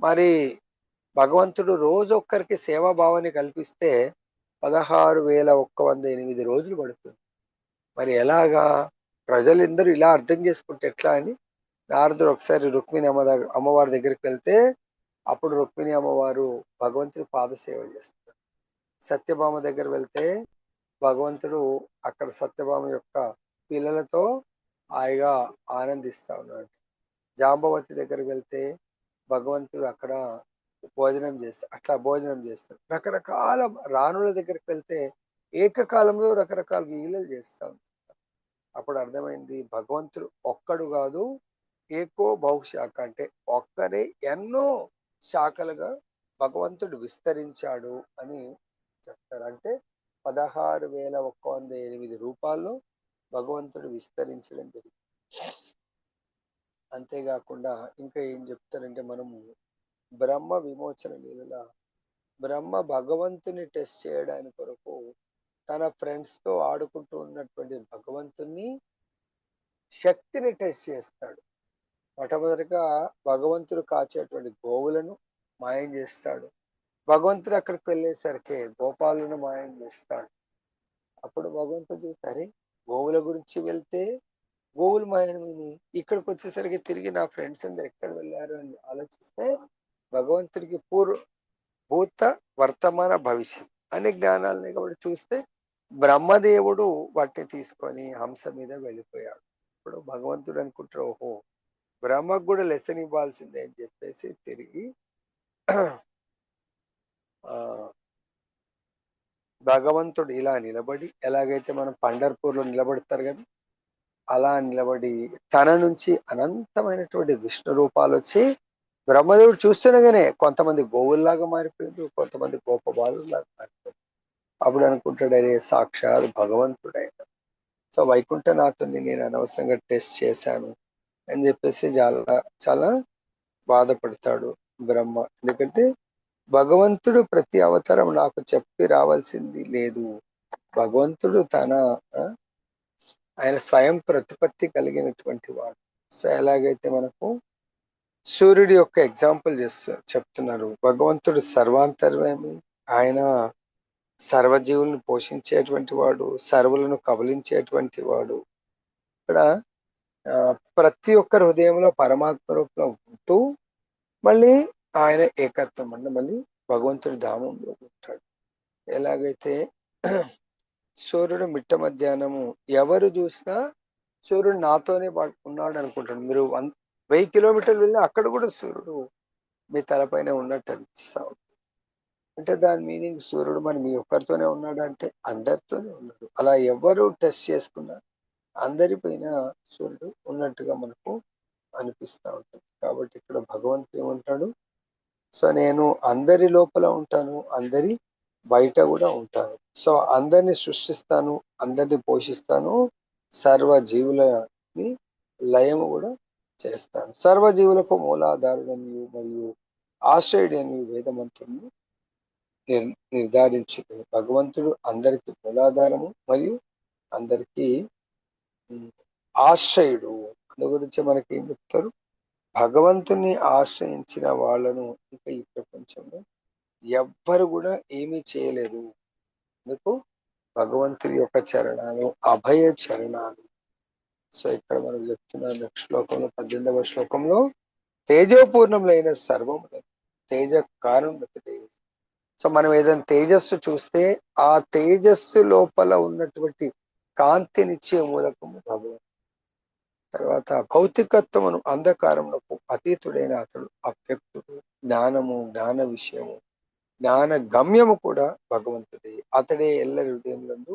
మరి భగవంతుడు రోజు ఒక్కరికి సేవాభావాన్ని కల్పిస్తే 16,108 రోజులు పడుతుంది. మరి ఎలాగా? ప్రజలందరూ ఇలా అర్థం చేసుకుంటే ఎట్లా అని నారదుడు ఒకసారి రుక్మిణి అమ్మవారి దగ్గరికి వెళ్తే అప్పుడు రుక్మిణి అమ్మవారు భగవంతుడి పాదసేవ చేస్తారు. సత్యభామ దగ్గర వెళ్తే భగవంతుడు అక్కడ సత్యభామ యొక్క పిల్లలతో హాయిగా ఆనందిస్తా ఉన్నాడు. జాంబవతి దగ్గరికి వెళ్తే భగవంతుడు అక్కడ భోజనం చేస్తాడు. రకరకాల రాణుల దగ్గరికి వెళ్తే ఏకకాలంలో రకరకాల లీలలు చేస్తా ఉంటాడు. అప్పుడు అర్థమైంది భగవంతుడు ఒక్కడు కాదు, ఏకో బహుశాఖ అంటే ఒక్కరే ఎన్నో శాఖలుగా భగవంతుడు విస్తరించాడు అని చెప్తారు. అంటే 16,108 రూపాల్లో భగవంతుడు విస్తరించడం జరిగింది. అంతేకాకుండా ఇంకా ఏం చెప్తారంటే, మనము బ్రహ్మ విమోచన లీలల బ్రహ్మ భగవంతుని టెస్ట్ చేయడానికి కొరకు తన ఫ్రెండ్స్ తో ఆడుకుంటూ ఉన్నటువంటి భగవంతుని శక్తిని టెస్ట్ చేస్తాడు. మొట్టమొదటిగా భగవంతుడు కాచేటువంటి గోవులను మాయం చేస్తాడు. భగవంతుడు అక్కడికి వెళ్ళేసరికి గోపాలను మాయం చేస్తాడు. అప్పుడు భగవంతుడు చూస్తారే, గోవుల గురించి వెళ్తే గోవులు మాయమైనవి, ఇక్కడికి వచ్చేసరికి తిరిగి నా ఫ్రెండ్స్ అందరు ఎక్కడ వెళ్ళారు అని ఆలోచిస్తే భగవంతుడికి భూత వర్తమాన భవిష్యత్ అనే జ్ఞానాలని కాబట్టి చూస్తే బ్రహ్మదేవుడు వాటిని తీసుకొని హంస మీద వెళ్ళిపోయాడు. ఇప్పుడు భగవంతుడు అనుకుంటారు, ఓహో బ్రహ్మకు కూడా లెసన్ ఇవ్వాల్సిందే అని చెప్పేసి తిరిగి ఆ భగవంతుడు ఇలా నిలబడి, ఎలాగైతే మనం పండర్పూర్లో నిలబడతారు కదా, అలా నిలబడి తన నుంచి అనంతమైనటువంటి విష్ణు రూపాలు వచ్చి బ్రహ్మదేవుడు చూస్తుండగానే కొంతమంది గోవుల్లాగా మారిపోయింది, కొంతమంది గోపబాలులాగా మారిపోయింది. అప్పుడు అనుకుంటాడు, అరే సాక్షాత్ భగవంతుడైన. సో వైకుంఠనాథుని నేను అనవసరంగా టెస్ట్ చేశాను అని చెప్పేసి చాలా చాలా బాధపడతాడు బ్రహ్మ. ఎందుకంటే భగవంతుడు ప్రతి అవతారం నాకు చెప్పి రావాల్సింది లేదు. భగవంతుడు తన ఆ, ఆయన స్వయం ప్రతిపత్తి కలిగినటువంటి వాడు. సో ఎలాగైతే మనకు సూర్యుడి యొక్క ఎగ్జాంపుల్ చెప్తున్నారు, భగవంతుడు సర్వాంతర్యామి. ఆయన సర్వజీవులను పోషించేటువంటి వాడు, సర్వులను కబలించేటువంటి వాడు. ఇక్కడ ఆ, ప్రతి ఒక్క హృదయంలో పరమాత్మ రూపంలో ఉంటూ మళ్ళీ ఆయన ఏకత్వం అంటే మళ్ళీ భగవంతుడి ధామంలో ఉంటాడు. ఎలాగైతే సూర్యుడు మిట్ట మధ్యాహ్నము ఎవరు చూసినా సూర్యుడు నాతోనే ఉన్నాడు అనుకుంటాడు. మీరు 1000 కిలోమీటర్లు వెళ్ళి అక్కడ కూడా సూర్యుడు మీ తలపైన ఉన్నట్టు అనిపిస్తా ఉంటుంది. అంటే దాని మీనింగ్ సూర్యుడు మరి మీ ఒక్కరితోనే ఉన్నాడు అంటే అందరితోనే ఉన్నాడు. అలా ఎవరు టెస్ట్ చేసుకున్నా అందరిపైన సూర్యుడు ఉన్నట్టుగా మనకు అనిపిస్తా ఉంటుంది. కాబట్టి ఇక్కడ భగవంతుడు ఏమంటాడు, సో నేను అందరి లోపల ఉంటాను, అందరి బయట కూడా ఉంటాను. సో అందరిని సృష్టిస్తాను, అందరిని పోషిస్తాను, సర్వ జీవులని లయము కూడా చేస్తాను. సర్వజీవులకు మూలాధారుడని మరియు ఆశ్రయుడని వేదమంతుని నిర్ధారించింది. భగవంతుడు అందరికి మూలాధారము మరియు అందరికీ ఆశ్రయుడు. అందు గురించి మనకి ఏం చెప్తారు, భగవంతుని ఆశ్రయించిన వాళ్ళను ఇంకా ఈ ప్రపంచంలో ఎవ్వరు కూడా ఏమీ చేయలేరు. ఎందుకు, భగవంతుని యొక్క చరణాలు అభయ చరణాలు. సో ఇక్కడ మనకు చెప్తున్న నెక్స్ట్ శ్లోకంలో 18వ శ్లోకంలో తేజోపూర్ణములైన సర్వము తేజ కారుణ్యతే. సో మనం ఏదైనా తేజస్సు చూస్తే ఆ తేజస్సు లోపల ఉన్నటువంటి కాంతినిచ్చే మూలకము భగవంతుడు. తర్వాత భౌతికత్వమును అంధకారములకు అతీతుడైన అతడు అవ్యక్తుడు. జ్ఞానము, జ్ఞాన విషయము, జ్ఞాన గమ్యము కూడా భగవంతుడే. అతడే ఎల్లరి హృదయములందు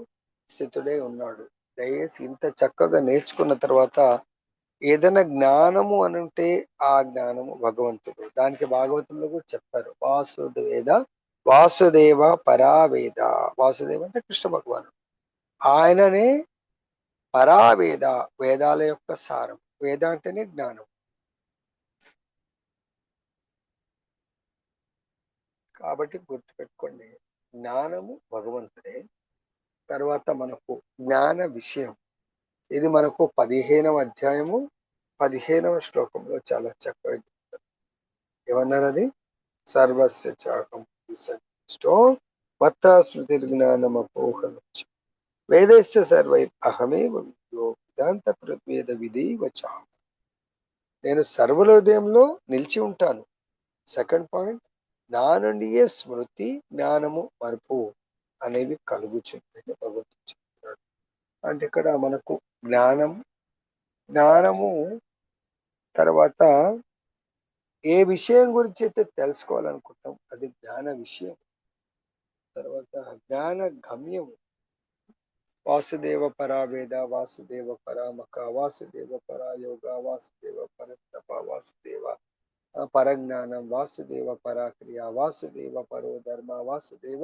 స్థితుడై ఉన్నాడు. దయచేసి ఇంత చక్కగా నేర్చుకున్న తర్వాత ఏదైనా జ్ఞానము అని ఉంటే ఆ జ్ఞానము భగవంతుడు. దానికి భాగవతంలో కూడా చెప్పారు, వాసుదేవ పరావేద. వాసుదేవ అంటే కృష్ణ భగవానుడు. ఆయననే పరావేద, వేదాల యొక్క సారం. వేద అంటేనే జ్ఞానం. కాబట్టి గుర్తుపెట్టుకోండి, జ్ఞానము భగవంతుడే. తర్వాత మనకు జ్ఞాన విషయం, ఇది మనకు 15వ అధ్యాయము 15వ శ్లోకంలో చాలా చక్కగా చెప్తారు. ఏమన్నారు అది, సర్వస్య చాకం సంష్టో మత్త స్మృతి జ్ఞానమపోహనం వేదస్య సర్వై అహమేవ విద్యో వేదాంత కృద్వేద విధి వచ్చా. నేను సర్వుల హృదయంలో నిలిచి ఉంటాను. సెకండ్ పాయింట్, నా నుండియే స్మృతి, జ్ఞానము, మరుపు అనేవి కలుగుచుందని భగవంతుడు చెప్తున్నాడు. అంటే ఇక్కడ మనకు జ్ఞానము తర్వాత ఏ విషయం గురించి అయితే తెలుసుకోవాలనుకుంటాం అది జ్ఞాన విషయం. తర్వాత జ్ఞాన గమ్యం, వాసుదేవ పరావేద, వాసుదేవ పరామక, వాసుదేవ పరాయోగ, వాసుదేవ పరతప, వాసుదేవ పరజ్ఞానం, వాసుదేవ పరాక్రియ, వాసుదేవ పరో ధర్మ, వాసుదేవ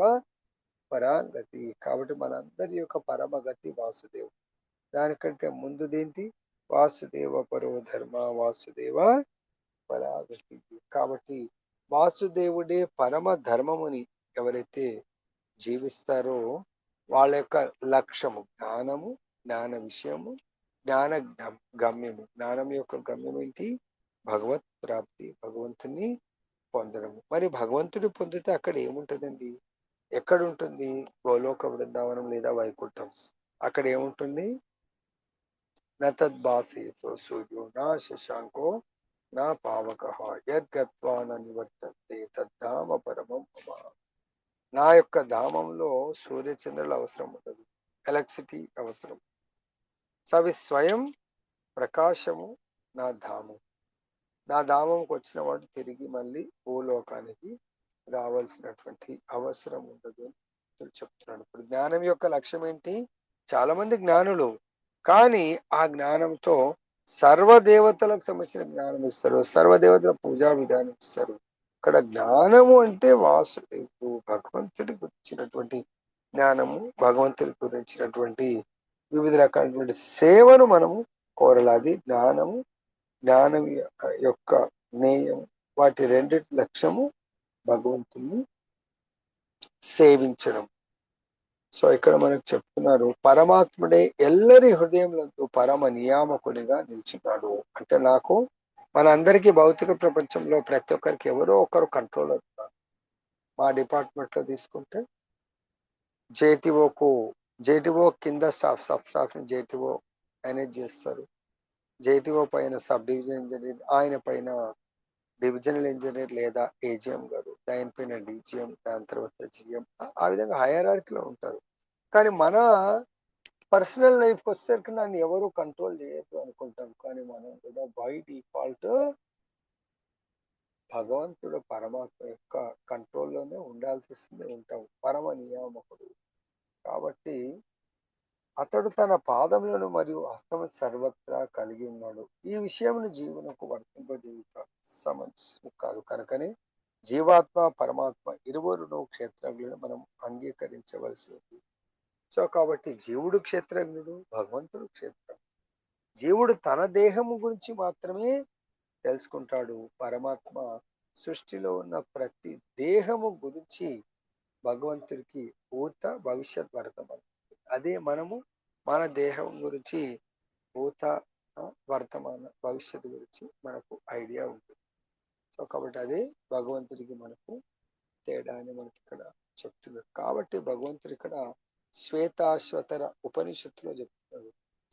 పరాగతి. కాబట్టి మనందరి యొక్క పరమగతి వాసుదేవుడు. దానికంటే ముందుదేంటి, వాసుదేవ పరో ధర్మ, వాసుదేవ పరాగతి. కాబట్టి వాసుదేవుడే పరమ ధర్మముని ఎవరైతే జీవిస్తారో వాళ్ళ యొక్క లక్ష్యము జ్ఞానము, జ్ఞాన విషయము, జ్ఞాన గమ్యము. జ్ఞానం యొక్క గమ్యం ఏంటి, భగవత్ ప్రాప్తి, భగవంతుని పొందడము. మరి భగవంతుని పొందితే అక్కడ ఏముంటుందండి, ఎక్కడ ఉంటుంది, గోలోక బృందావనం లేదా వైకుంఠం. అక్కడ ఏముంటుంది, నతద్భాసేతో సూర్యో నా శశాంకో నా పావక యద్గత్వా న నివర్తంతే తద్ధామ పరమం మమ. నా యొక్క ధామంలో సూర్యచంద్రుల అవసరం ఉండదు, ఎలక్ట్రిసిటీ అవసరం. సో అవి స్వయం ప్రకాశము నా ధామం. నా ధామంకి వచ్చిన వాడు తిరిగి మళ్ళీ భూలోకానికి రావాల్సినటువంటి అవసరం ఉండదు అని చెప్తున్నాడు. ఇప్పుడు జ్ఞానం యొక్క లక్ష్యం ఏంటి? చాలా మంది జ్ఞానులు, కానీ ఆ జ్ఞానంతో సర్వదేవతలకు సంబంధించిన జ్ఞానం ఇస్తారు, సర్వదేవతల పూజా విధానం ఇస్తారు. ఇక్కడ జ్ఞానము అంటే వాసుదేవుడు భగవంతుడి గురించినటువంటి జ్ఞానము, భగవంతుడి గురించినటువంటి వివిధ రకాలైనటువంటి సేవను మనము కోరలాది. జ్ఞానము, జ్ఞానం యొక్క జ్ఞేయం, వాటి రెండిటి లక్ష్యము భగవంతుని సేవించడం. సో ఇక్కడ మనకు చెప్తున్నారు, పరమాత్ముడే ఎల్లరి హృదయంలో పరమ నియామకునిగా నిలిచినాడు. అంటే నాకు, మనందరికీ భౌతిక ప్రపంచంలో ప్రతి ఒక్కరికి ఎవరో ఒకరు కంట్రోలర్ ఉన్నారు. మా డిపార్ట్మెంట్ లో తీసుకుంటే జేటీఓ కింద స్టాఫ్, సబ్ స్టాఫ్ ని జేటీఓ మేనేజ్ చేస్తారు. జేటీఓ పైన సబ్ డివిజన్ ఇంజనీర్, ఆయన పైన డివిజనల్ ఇంజనీర్ లేదా ఏజిఎం గారు, దానిపైన డీజీఎం, దాని తర్వాత జిఎం, ఆ విధంగా హైరార్కీలో ఉంటారు. కానీ మన పర్సనల్ లైఫ్ వచ్చేసరికి నన్ను ఎవరు కంట్రోల్ చేయొద్దు అనుకుంటాం. కానీ మనం కూడా బై డిఫాల్ట్ భగవంతుడు పరమాత్మ యొక్క కంట్రోల్లోనే ఉండాల్సి వస్తుంది, ఉంటాం. పరమ నియామకుడు కాబట్టి అతడు తన పాదములను మరియు హస్తము సర్వత్రా కలిగి ఉన్నాడు. ఈ విషయమును జీవునకు వర్తింపజేయుట సమంజసం కాదు. కనుకనే జీవాత్మ పరమాత్మ ఇరువురును క్షేత్రజ్ఞులను మనం అంగీకరించవలసి ఉంది. సో కాబట్టి జీవుడు క్షేత్రజ్ఞుడు, భగవంతుడు క్షేత్రం. జీవుడు తన దేహము గురించి మాత్రమే తెలుసుకుంటాడు. పరమాత్మ సృష్టిలో ఉన్న ప్రతి దేహము గురించి భగవంతుడికి భూత భవిష్యత్ వర్తమానం. అదే మనము మన దేహం గురించి భూత వర్తమాన భవిష్యత్తు గురించి మనకు ఐడియా ఉంటుంది. సో కాబట్టి అదే భగవంతుడికి మనకు తేడా అని మనకి ఇక్కడ చెప్తున్నారు. కాబట్టి భగవంతుడు ఇక్కడ శ్వేతాశ్వతర ఉపనిషత్తులో చెప్తున్నారు,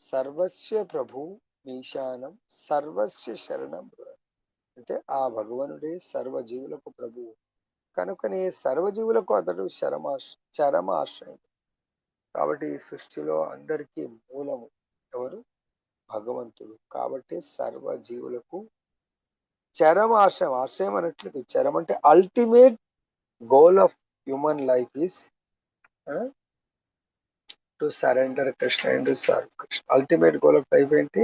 సర్వస్య ప్రభు మీశానం సర్వస్య శరణం. అంటే ఆ భగవానుడే సర్వజీవులకు ప్రభువు, కనుకనే సర్వజీవులకు అతడు చరమాశ్రయం. కాబట్టి ఈ సృష్టిలో అందరికీ మూలము ఎవరు? భగవంతుడు. కాబట్టి సర్వజీవులకు చరమాశ్రయం. ఆశ్రయం అనట్లేదు, చరం అంటే ultimate goal of human life is to surrender Krishna and to serve Krishna. Ultimate goal of life ఏంటి?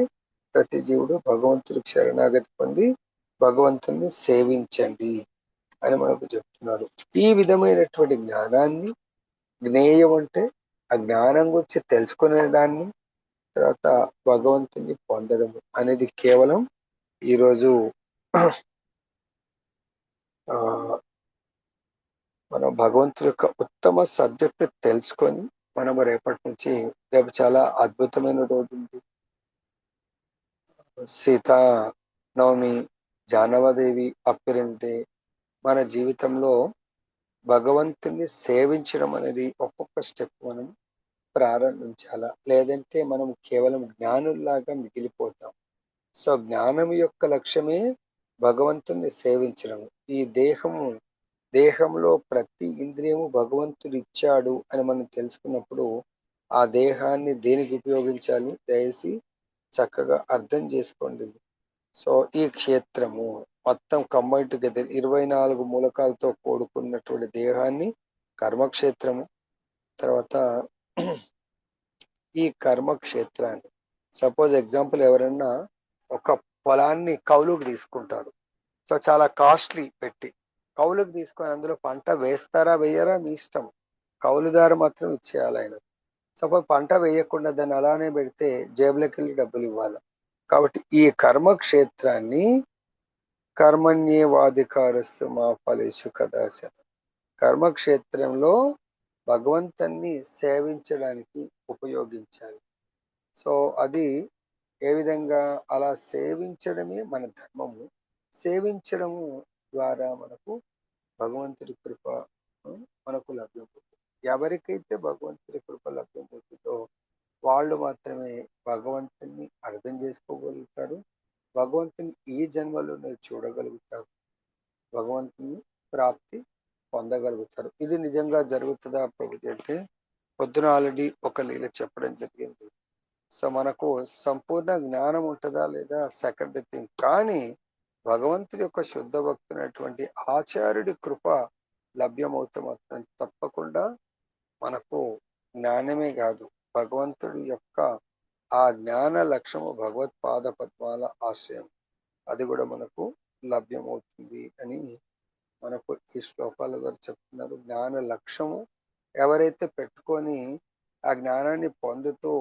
ప్రతి జీవుడు భగవంతుడికి శరణాగతి పొంది భగవంతుని సేవించండి అని మనకు చెప్తున్నారు. ఈ విధమైనటువంటి జ్ఞానాన్ని, జ్ఞేయం అంటే ఆ జ్ఞానం గురించి తెలుసుకునే దాన్ని, తర్వాత భగవంతుని పొందడం అనేది కేవలం ఈరోజు మనం భగవంతుడి యొక్క ఉత్తమ సబ్జెక్ట్ తెలుసుకొని మనము రేపటి నుంచి, రేపు చాలా అద్భుతమైన రోజు ఉంది, సీతా నవమి, జానవదేవి అప్పిరెల్ డే. మన జీవితంలో భగవంతుని సేవించడం అనేది ఒక్కొక్క స్టెప్ మనం ప్రారంభించాలా, లేదంటే మనం కేవలం జ్ఞానుల్లాగా మిగిలిపోతాం. సో జ్ఞానం యొక్క లక్ష్యమే భగవంతుని సేవించడం. ఈ దేహంలో ప్రతి ఇంద్రియము భగవంతుడు ఇచ్చాడు అని మనం తెలుసుకున్నప్పుడు ఆ దేహాన్ని దేనికి ఉపయోగించాలి, దయచేసి చక్కగా అర్థం చేసుకోండి. సో ఈ క్షేత్రము మొత్తం కంబైన్ టుగెదర్ 24 మూలకాలతో కూడుకున్నటువంటి దేహాన్ని కర్మక్షేత్రము. తర్వాత ఈ కర్మక్షేత్రాన్ని, సపోజ్ ఎగ్జాంపుల్ ఎవరన్నా ఒక పొలాన్ని కౌలుకు తీసుకుంటారు. సో చాలా కాస్ట్లీ పెట్టి కౌలుకు తీసుకొని అందులో పంట వేస్తారా వేయరా మీ ఇష్టం, కౌలుదారు మాత్రం ఇచ్చేయాలి ఆయన. సపోజ్ పంట వేయకుండా దాన్ని అలానే పెడితే జేబులోకి వెళ్ళి డబ్బులు ఇవ్వాలి. కాబట్టి ఈ కర్మక్షేత్రాన్ని కర్మణ్యేవాధికారస్తు మా ఫలేషు కదాచన, కర్మక్షేత్రంలో భగవంతుని సేవించడానికి ఉపయోగించాలి. సో అది ఏ విధంగా? అలా సేవించడమే మన ధర్మము. సేవించడము ద్వారా మనకు భగవంతుడి కృప మనకు లభ్యమవుతుంది. ఎవరికైతే భగవంతుడి కృప లభ్యమవుతుందో వాళ్ళు మాత్రమే భగవంతుని అర్థం చేసుకోగలుగుతారు, భగవంతుని ఈ జన్మలోనే చూడగలుగుతారు, భగవంతుని ప్రాప్తి పొందగలుగుతారు. ఇది నిజంగా జరుగుతుందా ప్రభుజీ అంటే, పొద్దున ఆల్రెడీ ఒక లీల చెప్పడం జరిగింది. సో మనకు సంపూర్ణ జ్ఞానం ఉంటుందా లేదా సెకండ్ థింగ్, కానీ భగవంతుడి యొక్క శుద్ధ భక్తునటువంటి ఆచార్యుడి కృప లభ్యమవుతే మాత్రం తప్పకుండా మనకు జ్ఞానమే కాదు, భగవంతుడి యొక్క ఆ జ్ఞాన లక్ష్యము భగవత్పాద పద్మాల ఆశ్రయం, అది కూడా మనకు లభ్యమవుతుంది అని మనకు ఈ శ్లోకాల ద్వారా చెప్తున్నారు. జ్ఞాన లక్ష్యము ఎవరైతే పెట్టుకొని ఆ జ్ఞానాన్ని పొందుతూ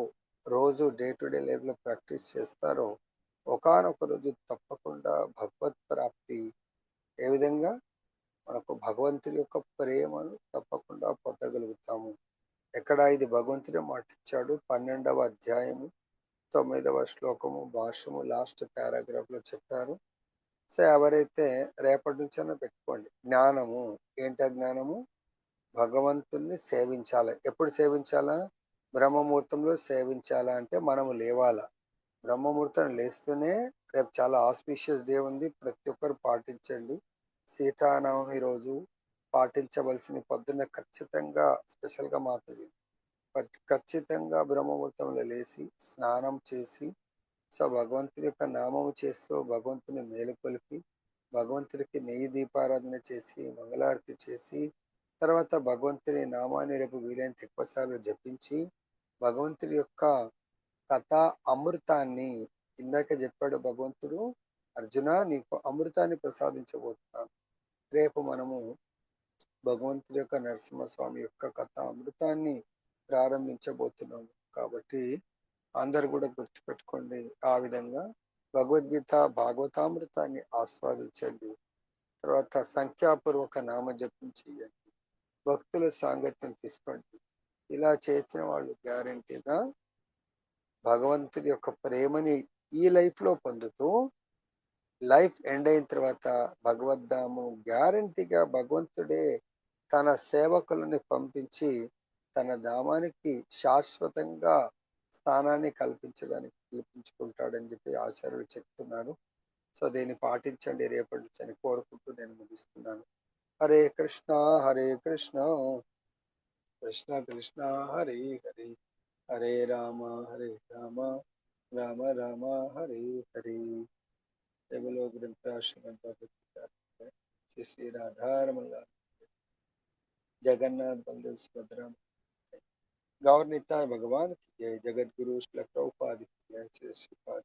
రోజు డే టు డే లైఫ్ లో ప్రాక్టీస్ చేస్తారో ఒకానొక రోజు తప్పకుండా భగవత్ ప్రాప్తి, ఏ విధంగా మనకు భగవంతుడి యొక్క ప్రేమను తప్పకుండా పొందగలుగుతాము. ఎక్కడ ఇది భగవంతుడే మాటిచ్చాడు, 12వ అధ్యాయము 9వ శ్లోకము భాష్యము లాస్ట్ పారాగ్రాఫ్ లో చెప్పారు. సో ఎవరైతే రేపటి నుంచైనా పెట్టుకోండి, జ్ఞానము ఏంటి, జ్ఞానము భగవంతుణ్ణి సేవించాలి. ఎప్పుడు సేవించాలా? బ్రహ్మముహూర్తంలో సేవించాలా అంటే మనము లేవాలా. బ్రహ్మముహూర్తం లేస్తూనే రేపు చాలా ఆస్పీషియస్ డే ఉంది, ప్రతి ఒక్కరు పాటించండి. సీతానవమి రోజు పాటించవలసిన పొద్దున్న ఖచ్చితంగా స్పెషల్గా మాతాజీ ఖచ్చితంగా బ్రహ్మముహూర్తంలో లేచి స్నానం చేసి సో భగవంతుడి యొక్క నామము చేస్తూ భగవంతుని మేలుకొలిపి భగవంతుడికి నెయ్యి దీపారాధన చేసి మంగళారతి చేసి తర్వాత భగవంతుని నామాన్ని రేపు వీలైనంత ఎక్కువసార్లు జపించి భగవంతుడి యొక్క కథా అమృతాన్ని, ఇందాక చెప్పాడు భగవంతుడు, అర్జున నీకు అమృతాన్ని ప్రసాదించబోతున్నాను. రేపు మనము భగవంతుడి యొక్క నరసింహస్వామి యొక్క కథ అమృతాన్ని ప్రారంభించబోతున్నాము. కాబట్టి అందరు కూడా గుర్తుపెట్టుకోండి, ఆ విధంగా భగవద్గీత భాగవతామృతాన్ని ఆస్వాదించండి. తర్వాత సంఖ్యాపూర్వక నామ జపం చేయండి, భక్తుల సాంగత్యం తీసుకోండి. ఇలా చేసిన వాళ్ళు గ్యారంటీగా భగవంతుడి యొక్క ప్రేమని ఈ లైఫ్ లో పొందుతూ లైఫ్ ఎండ్ అయిన తర్వాత భగవద్ధాము గ్యారంటీగా భగవంతుడే తన సేవకులని పంపించి తన ధామానికి శాశ్వతంగా స్థానాన్ని కల్పించుకుంటాడని చెప్పి ఆచార్యులు చెప్తున్నారు. సో దీన్ని పాటించండి రేపటి నుంచి అని కోరుకుంటూ నేను ముగిస్తున్నాను. హరే కృష్ణ హరే కృష్ణ కృష్ణ కృష్ణ హరే హరే, హరే రామ హరే రామ రామ రామ హరే హరే. बोलो ग्रंथ श्रीमद् भगवद गीता श्री श्री राधा रमन लाल जगन्नाथ बलदेव सुभद्रा गौर निताय भगवान की जय, जगत गुरु श्री प्रभुपाद की जय, श्री श्रीपाद।